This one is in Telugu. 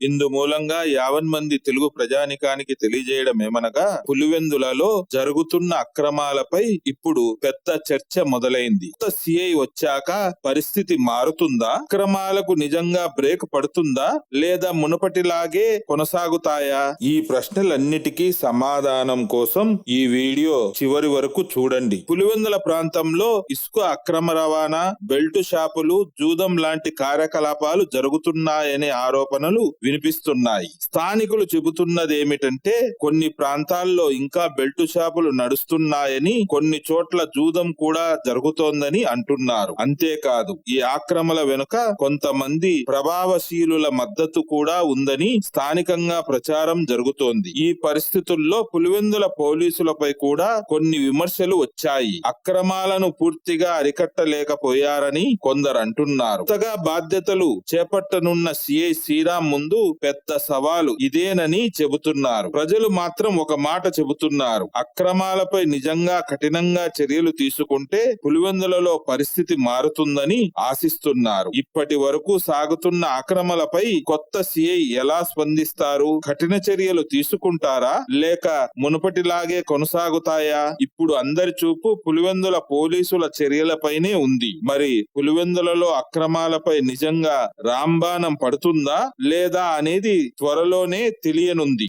ఇందు మూలంగా యావన్మంది తెలుగు ప్రజానికానికి తెలియజేయడం ఏమనగా పులివెందులలో జరుగుతున్న అక్రమాలపై ఇప్పుడు పెద్ద చర్చ మొదలైంది. కొత్త సిఐ వచ్చాక పరిస్థితి మారుతుందా? అక్రమాలకు నిజంగా బ్రేక్ పడుతుందా లేదా మునుపటిలాగే కొనసాగుతాయా? ఈ ప్రశ్నలన్నిటికీ సమాధానం కోసం ఈ వీడియో చివరి వరకు చూడండి. పులివెందుల ప్రాంతంలో ఇసుక అక్రమ రవాణా, బెల్టు షాపులు, జూదం లాంటి కార్యకలాపాలు జరుగుతున్నాయనే ఆరోపణలు వినిపిస్తున్నాయి. స్థానికులు చెబుతున్నదేమిటంటే కొన్ని ప్రాంతాల్లో ఇంకా బెల్టు షాపులు నడుస్తున్నాయని, కొన్ని చోట్ల జూదం కూడా జరుగుతోందని అంటున్నారు. అంతేకాదు ఈ ఆక్రమణ వెనుక కొంతమంది ప్రభావశీలుల మద్దతు కూడా ఉందని స్థానికంగా ప్రచారం జరుగుతోంది. ఈ పరిస్థితుల్లో పులివెందుల పోలీసులపై కూడా కొన్ని విమర్శలు వచ్చాయి. అక్రమాలను పూర్తిగా అరికట్టలేకపోయారని కొందరు అంటున్నారు. కొత్తగా బాధ్యతలు చేపట్టనున్న సిఐ శ్రీరామ్ ముందు పెద్ద సవాలు ఇదేనని చెబుతున్నారు. ప్రజలు మాత్రం ఒక మాట చెబుతున్నారు, అక్రమాలపై నిజంగా కఠినంగా చర్యలు తీసుకుంటే పులివెందులలో పరిస్థితి మారుతుందని ఆశిస్తున్నారు. ఇప్పటి వరకు సాగుతున్న అక్రమాలపై కొత్త సిఐ ఎలా స్పందిస్తారు? కఠిన చర్యలు తీసుకుంటారా లేక మునుపటిలాగే కొనసాగుతాయా? ఇప్పుడు అందరి చూపు పులివెందుల పోలీసుల చర్యలపైనే ఉంది. మరి పులివెందులలో అక్రమాలపై నిజంగా రాంబాణం పడుతుందా లేదా అనేది త్వరలోనే తెలియనుంది.